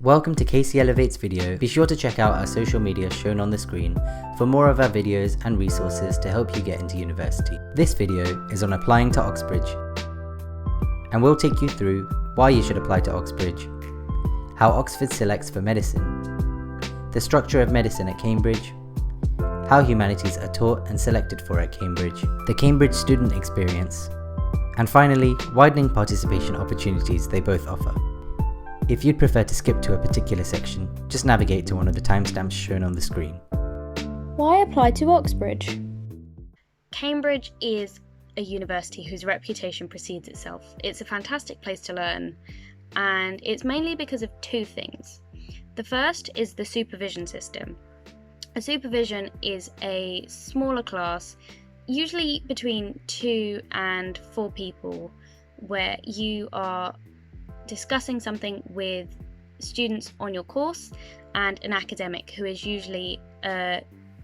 Welcome to Casey Elevate's video. Be sure to check out our social media shown on the screen for more of our videos and resources to help you get into university. This video is on applying to Oxbridge, and we'll take you through why you should apply to Oxbridge, how Oxford selects for medicine, the structure of medicine at Cambridge, how humanities are taught and selected for at Cambridge, the Cambridge student experience, and finally, widening participation opportunities they both offer. If you'd prefer to skip to a particular section, just navigate to one of the timestamps shown on the screen. Why apply to Oxbridge? Cambridge is a university whose reputation precedes itself. It's a fantastic place to learn, and it's mainly because of two things. The first is the supervision system. A supervision is a smaller class, usually between 2 and 4 people, where you are discussing something with students on your course and an academic who is usually a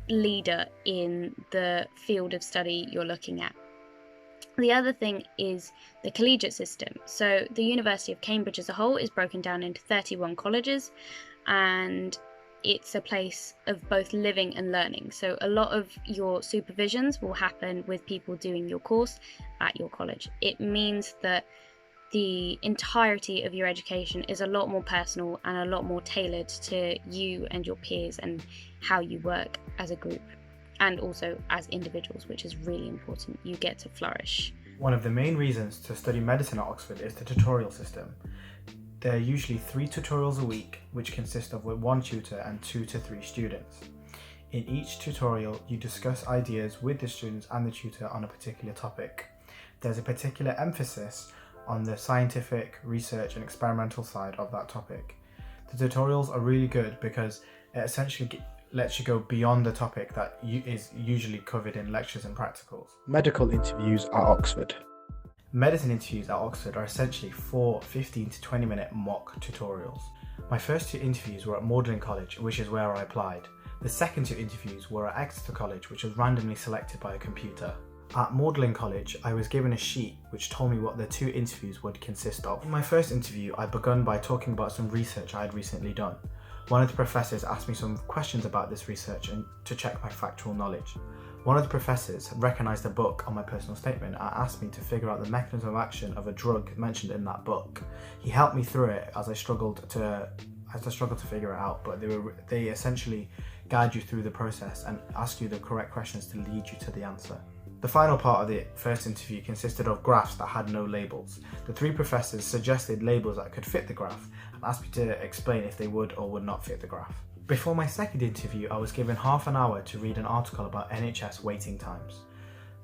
leader in the field of study you're looking at. The other thing is the collegiate system. So the University of Cambridge as a whole is broken down into 31 colleges, and it's a place of both living and learning. So a lot of your supervisions will happen with people doing your course at your college. It means that the entirety of your education is a lot more personal and a lot more tailored to you and your peers and how you work as a group and also as individuals, which is really important. You get to flourish. One of the main reasons to study medicine at Oxford is the tutorial system. There are usually 3 tutorials a week, which consist of 1 tutor and 2 to 3 students. In each tutorial, you discuss ideas with the students and the tutor on a particular topic. There's a particular emphasis on the scientific, research and experimental side of that topic. The tutorials are really good because it essentially lets you go beyond the topic that is usually covered in lectures and practicals. Medical interviews at Oxford. Medicine interviews at Oxford are essentially 4 15 to 20 minute mock tutorials. My first 2 interviews were at Magdalen College, which is where I applied. The second 2 interviews were at Exeter College, which was randomly selected by a computer. At Magdalen College, I was given a sheet which told me what the 2 interviews would consist of. In my first interview, I began by talking about some research I had recently done. One of the professors asked me some questions about this research and to check my factual knowledge. One of the professors recognised a book on my personal statement and asked me to figure out the mechanism of action of a drug mentioned in that book. He helped me through it as I struggled to figure it out, but they essentially guide you through the process and ask you the correct questions to lead you to the answer. The final part of the first interview consisted of graphs that had no labels. The 3 professors suggested labels that could fit the graph and asked me to explain if they would or would not fit the graph. Before my second interview, I was given half an hour to read an article about NHS waiting times.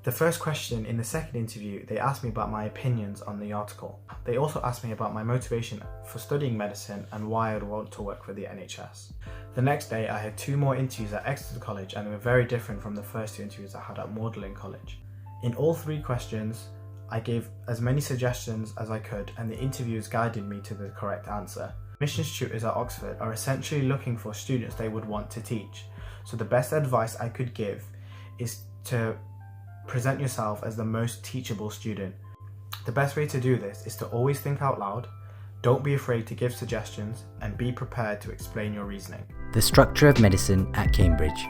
The first question in the second interview, they asked me about my opinions on the article. They also asked me about my motivation for studying medicine and why I'd want to work for the NHS. The next day, I had 2 more interviews at Exeter College, and they were very different from the first 2 interviews I had at Magdalen College. In all 3 questions, I gave as many suggestions as I could, and the interviewers guided me to the correct answer. Admissions tutors at Oxford are essentially looking for students they would want to teach. So the best advice I could give is to present yourself as the most teachable student. The best way to do this is to always think out loud, don't be afraid to give suggestions, and be prepared to explain your reasoning. The structure of medicine at Cambridge.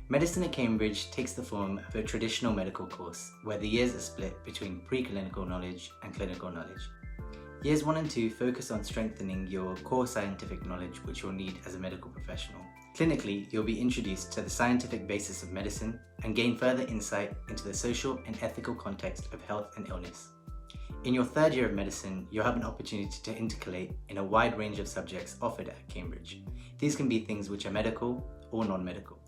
Medicine at Cambridge takes the form of a traditional medical course where the years are split between preclinical knowledge and clinical knowledge. Years 1 and 2 focus on strengthening your core scientific knowledge which you'll need as a medical professional. Clinically, you'll be introduced to the scientific basis of medicine and gain further insight into the social and ethical context of health and illness. In your 3rd year of medicine, you'll have an opportunity to intercalate in a wide range of subjects offered at Cambridge. These can be things which are medical or non-medical.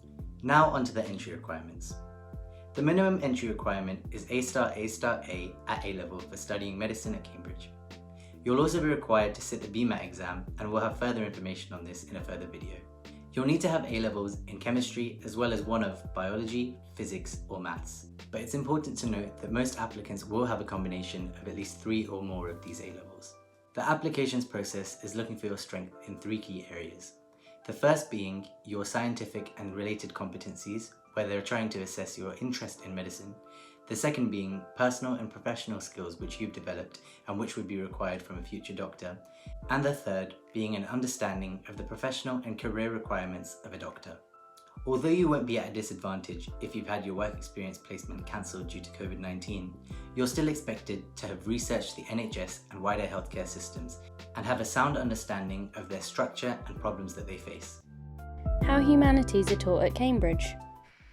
Now onto the entry requirements. The minimum entry requirement is A*A*A at A-level for studying medicine at Cambridge. You'll also be required to sit the BMAT exam, and we'll have further information on this in a further video. You'll need to have A-levels in chemistry as well as one of biology, physics or maths. But it's important to note that most applicants will have a combination of at least 3 or more of these A-levels. The applications process is looking for your strength in 3 key areas. The first being your scientific and related competencies, where they're trying to assess your interest in medicine. the second being personal and professional skills which you've developed and which would be required from a future doctor, and the third being an understanding of the professional and career requirements of a doctor. Although you won't be at a disadvantage if you've had your work experience placement cancelled due to COVID-19, you're still expected to have researched the NHS and wider healthcare systems and have a sound understanding of their structure and problems that they face. How humanities are taught at Cambridge.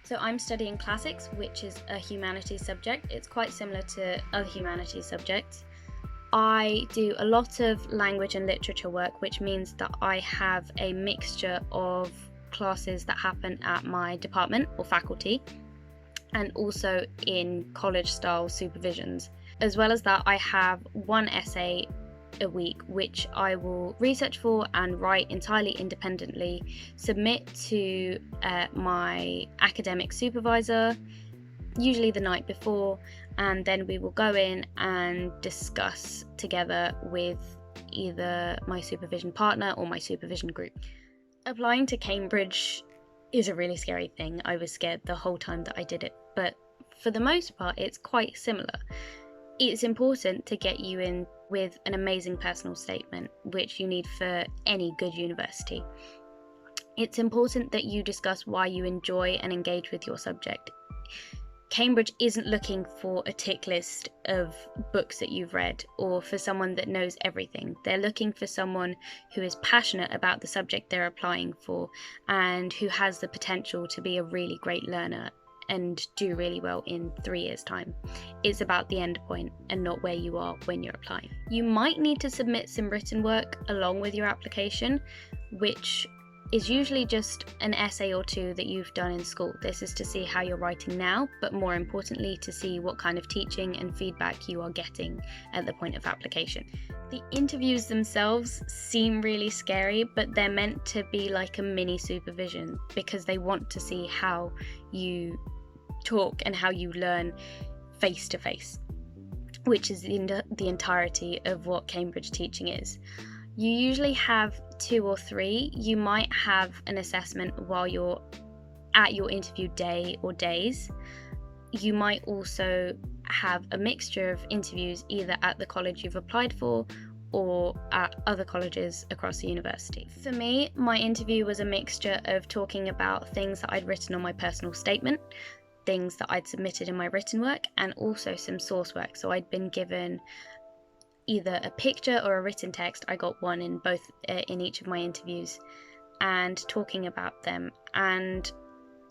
So I'm studying classics, which is a humanities subject. It's quite similar to other humanities subjects. I do a lot of language and literature work, which means that I have a mixture of classes that happen at my department or faculty, and also in college-style supervisions. As well as that, I have one essay a week which I will research for and write entirely independently, submit to my academic supervisor, usually the night before, and then we will go in and discuss together with either my supervision partner or my supervision group. Applying to Cambridge is a really scary thing. I was scared the whole time that I did it, but for the most part it's quite similar. It's important to get you in with an amazing personal statement, which you need for any good university. It's important that you discuss why you enjoy and engage with your subject. Cambridge isn't looking for a tick list of books that you've read or for someone that knows everything. They're looking for someone who is passionate about the subject they're applying for and who has the potential to be a really great learner and do really well in 3 years' time. It's about the end point and not where you are when you're applying. You might need to submit some written work along with your application, which is usually just an essay or two that you've done in school. This is to see how you're writing now, but more importantly to see what kind of teaching and feedback you are getting at the point of application. The interviews themselves seem really scary, but they're meant to be like a mini supervision because they want to see how you talk and how you learn face to face, which is the entirety of what Cambridge teaching is. You usually have 2 or 3. You might have an assessment while you're at your interview day or days. You might also have a mixture of interviews either at the college you've applied for or at other colleges across the university. For me, my interview was a mixture of talking about things that I'd written on my personal statement, things that I'd submitted in my written work, and also some source work. So I'd been given either a picture or a written text. I got one in both in each of my interviews, and talking about them. And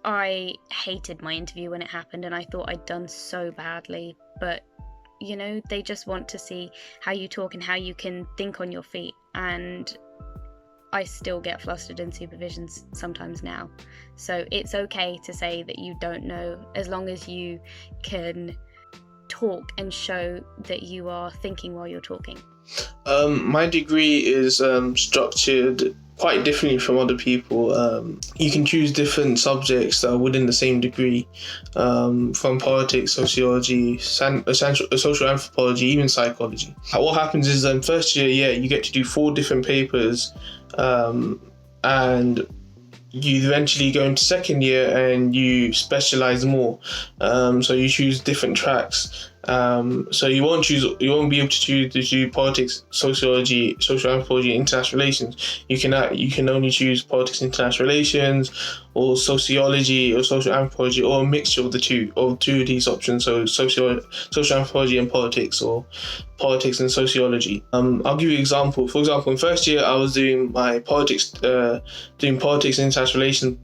I hated my interview when it happened, and I thought I'd done so badly, but you know, they just want to see how you talk and how you can think on your feet. And I still get flustered in supervisions sometimes now. So it's okay to say that you don't know, as long as you can talk and show that you are thinking while you're talking. My degree is structured quite differently from other people. You can choose different subjects that are within the same degree, from politics, sociology, social anthropology, even psychology. What happens is first year, you get to do 4 different papers, and you eventually go into second year and you specialize more. So you choose different tracks. So you won't be able to do politics, sociology, social anthropology, international relations. You can only choose politics, international relations, or sociology, or social anthropology, or a mixture of two of these options. So social anthropology and politics, or politics and sociology. I'll give you an example. For example, in first year, I was doing my politics and international relations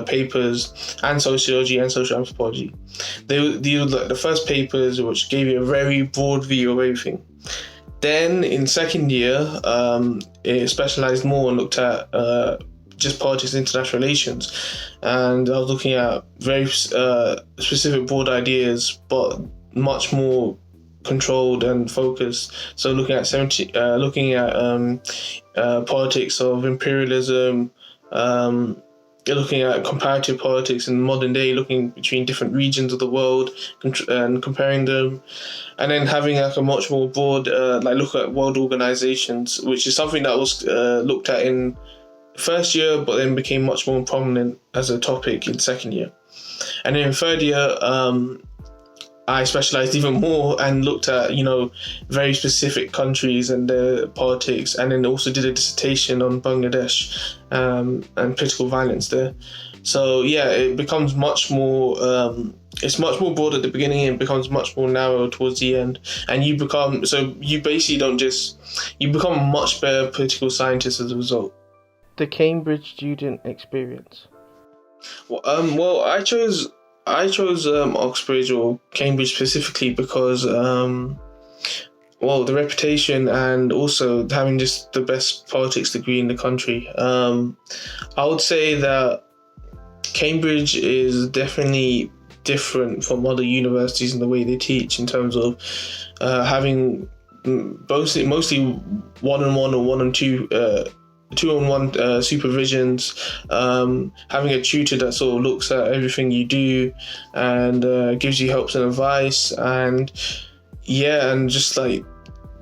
papers, and sociology and social anthropology. These were like the first papers which gave you a very broad view of everything. Then in second year, it specialised more and looked at just politics and international relations, and I was looking at very specific broad ideas, but much more controlled and focused. So looking at politics of imperialism, looking at comparative politics in modern day, looking between different regions of the world and comparing them, and then having like a much more broad look at world organizations, which is something that was looked at in first year, but then became much more prominent as a topic in second year. And then in third year, I specialized even more and looked at, very specific countries and their politics, and then also did a dissertation on Bangladesh and political violence there. So yeah, it becomes much more, it's much more broad at the beginning and becomes much more narrow towards the end. And you become a much better political scientist as a result. The Cambridge student experience. Well, I chose Oxbridge or Cambridge specifically because, the reputation and also having just the best politics degree in the country. I would say that Cambridge is definitely different from other universities in the way they teach, in terms of having mostly one-on-one or one-on-two. 2-on-1 supervisions, having a tutor that sort of looks at everything you do and gives you helps and advice, and just like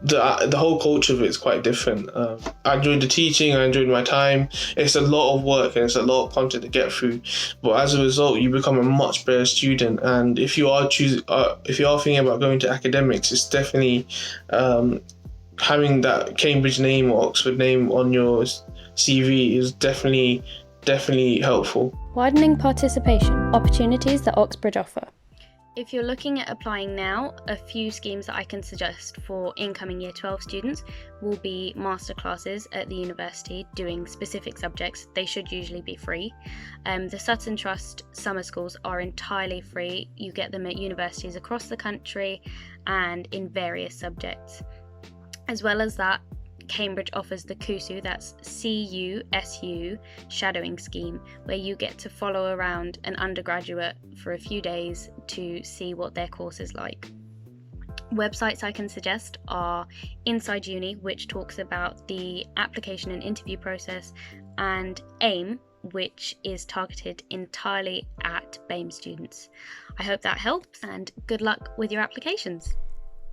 the whole culture of it is quite different. I enjoyed the teaching, I enjoyed my time. It's a lot of work and it's a lot of content to get through, but as a result you become a much better student. And if you are thinking about going to academics, it's definitely having that Cambridge name or Oxford name on your CV is definitely helpful. Widening participation, opportunities that Oxbridge offer. If you're looking at applying now, a few schemes that I can suggest for incoming Year 12 students will be masterclasses at the university doing specific subjects. They should usually be free. The Sutton Trust summer schools are entirely free. You get them at universities across the country and in various subjects. As well as that, Cambridge offers the CUSU, that's CUSU, shadowing scheme, where you get to follow around an undergraduate for a few days to see what their course is like. Websites I can suggest are Inside Uni, which talks about the application and interview process, and AIM, which is targeted entirely at BAME students. I hope that helps, and good luck with your applications.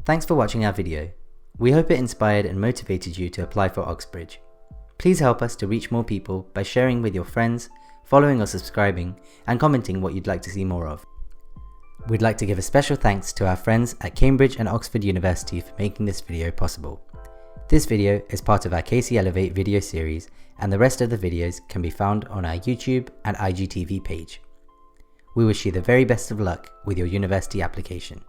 Thanks for watching our video. We hope it inspired and motivated you to apply for Oxbridge. Please help us to reach more people by sharing with your friends, following or subscribing, and commenting what you'd like to see more of. We'd like to give a special thanks to our friends at Cambridge and Oxford University for making this video possible. This video is part of our Casey Elevate video series, and the rest of the videos can be found on our YouTube and IGTV page. We wish you the very best of luck with your university application.